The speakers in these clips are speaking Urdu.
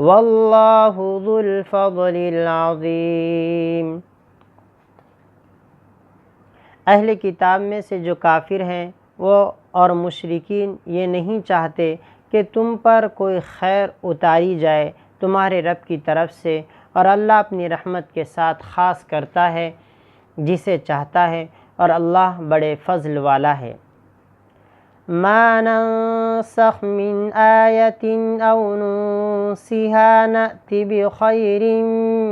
واللہ ذو الفضل العظیم۔ اہل کتاب میں سے جو کافر ہیں وہ اور مشرکین یہ نہیں چاہتے کہ تم پر کوئی خیر اتاری جائے تمہارے رب کی طرف سے، اور اللہ اپنی رحمت کے ساتھ خاص کرتا ہے جسے چاہتا ہے، اور اللہ بڑے فضل والا ہے۔ ما ننسخ من آیت او ننسها نأت بخیر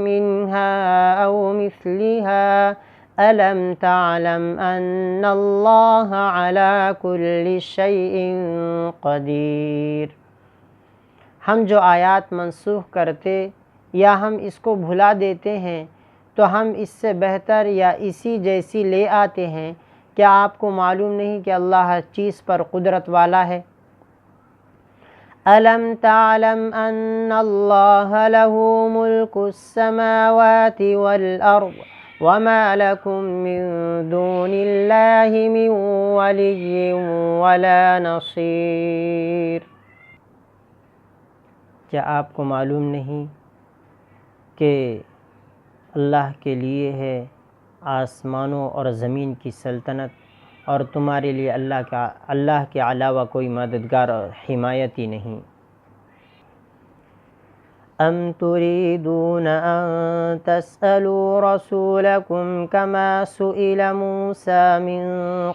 منها او مثلها أَلَمْ تَعْلَمْ أَنَّ اللَّهَ عَلَى كُلِّ شَيْءٍ قَدِيرٌ۔ ہم جو آیات منسوخ کرتے یا ہم اس کو بھلا دیتے ہیں تو ہم اس سے بہتر یا اسی جیسی لے آتے ہیں۔ کیا آپ کو معلوم نہیں کہ اللہ ہر چیز پر قدرت والا ہے؟ أَلَمْ تَعْلَمْ أَنَّ اللَّهَ لَهُ مُلْكُ السَّمَاوَاتِ وَالْأَرْضِ وَمَا لَكُم مِّن دُونِ اللَّهِ مِن وَلِيٍّ وَلَا نَصِيرٍ۔ کیا آپ کو معلوم نہیں کہ اللہ کے لیے ہے آسمانوں اور زمین کی سلطنت، اور تمہارے لیے اللہ کے علاوہ کوئی مددگار اور حمایتی نہیں۔ ام تريدون ان تسألوا رسولكم كما سئل موسى من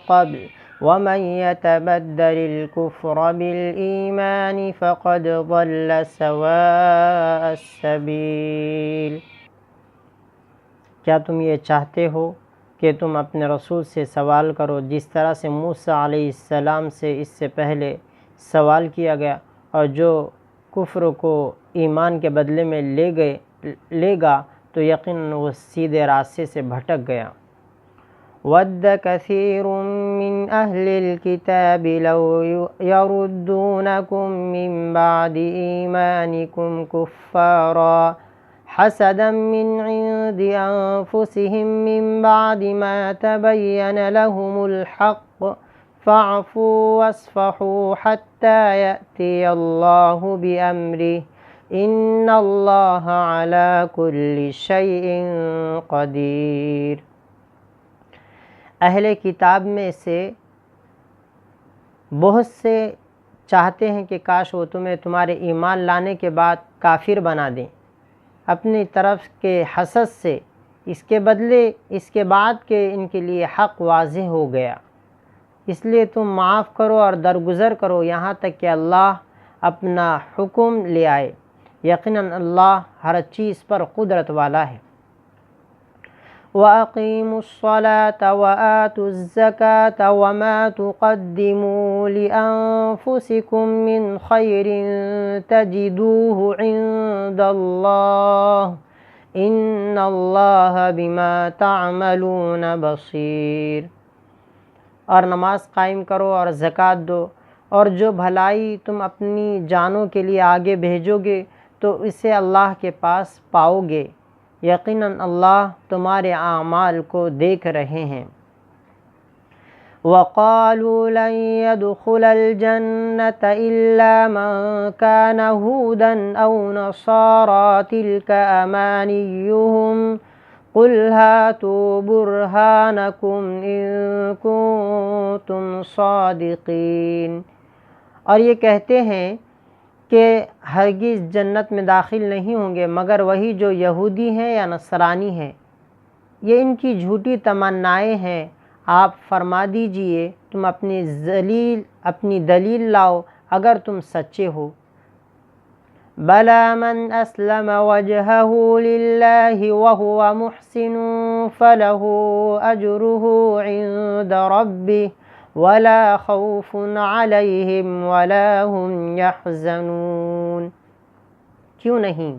قبل ومن يتبدل الكفر بالإيمان فقد ضل سواء السبيل۔ کیا تم یہ چاہتے ہو کہ تم اپنے رسول سے سوال کرو جس طرح سے موسیٰ علیہ السلام سے اس سے پہلے سوال کیا گیا، اور جو کفر کو ایمان کے بدلے میں لے گا تو یقیناً وہ سیدھے راستے سے بھٹک گیا۔ وَدَّ كَثِيرٌ مِّنْ أَهْلِ الْكِتَابِ لَوْ يَرُدُّونَكُم مِّن بَعْدِ إِيمَانِكُمْ كُفَّارًا حَسَدًا مِّنْ عِندِ أَنفُسِهِم مِّن بَعْدِ مَا تَبَيَّنَ لَهُمُ الْحَقُّ فَاعْفُوا وَاصْفَحُوا حَتَّى يَأْتِيَ اللَّهُ بِأَمْرِهِ إِنَّ اللَّهَ عَلَى كُلِّ شَيْءٍ قَدِيرٌ۔ اہل کتاب میں سے بہت سے چاہتے ہیں کہ کاش وہ تمہیں تمہارے ایمان لانے کے بعد کافر بنا دیں اپنی طرف کے حسد سے، اس کے بدلے اس کے بعد کہ ان کے لیے حق واضح ہو گیا۔ اس لیے تم معاف کرو اور درگزر کرو یہاں تک کہ اللہ اپنا حکم لے آئے، یقیناً اللہ ہر چیز پر قدرت والا ہے۔ وَأَقِيمُوا الصَّلَاةَ وَآتُوا الزَّكَاةَ وَمَا تُقَدِّمُوا لِأَنفُسِكُم مِّنْ خَيْرٍ تَجِدُوهُ عِندَ اللَّهِ إِنَّ اللَّهَ بِمَا تَعْمَلُونَ بَصِيرٌ۔ اور نماز قائم کرو اور زکوٰۃ دو، اور جو بھلائی تم اپنی جانوں کے لیے آگے بھیجو گے تو اسے اللہ کے پاس پاؤ گے، یقیناً اللہ تمہارے اعمال کو دیکھ رہے ہیں۔ وَقَالُوا لَن يَدْخُلَ الْجَنَّةَ إِلَّا مَن كَانَ هُودًا أَوْ نَصَارَىٰ تِلْكَ أَمَانِيُّهُمْ قُلْ هَاتُوا بُرْهَانَكُمْ إِن كُنتُمْ صَادِقِينَ۔ اور یہ کہتے ہیں کہ ہرگز جنت میں داخل نہیں ہوں گے مگر وہی جو یہودی ہیں یا نصرانی ہیں، یہ ان کی جھوٹی تمنائیں ہیں۔ آپ فرما دیجئے تم اپنی دلیل لاؤ اگر تم سچے ہو۔ بَلَىٰ مَنْ أَسْلَمَ وَجْهَهُ لِلَّهِ وَهُوَ مُحْسِنٌ فَلَهُ أَجْرُهُ عِندَ رَبِّهِ وَلَا خَوْفٌ عَلَيْهِمْ وَلَا هُمْ يَحْزَنُونَ۔ کیوں نہیں؟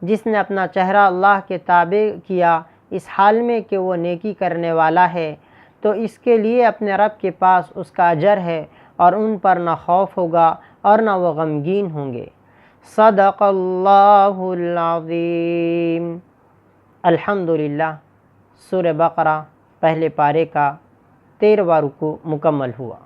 جس نے اپنا چہرہ اللہ کے تابع کیا اس حال میں کہ وہ نیکی کرنے والا ہے، تو اس کے لیے اپنے رب کے پاس اس کا اجر ہے، اور ان پر نہ خوف ہوگا اور نہ وہ غمگین ہوں گے۔ صدق اللہ العظیم۔ الحمدللہ، سورہ بقرہ پہلے پارے کا 13واں رکوع مکمل ہوا۔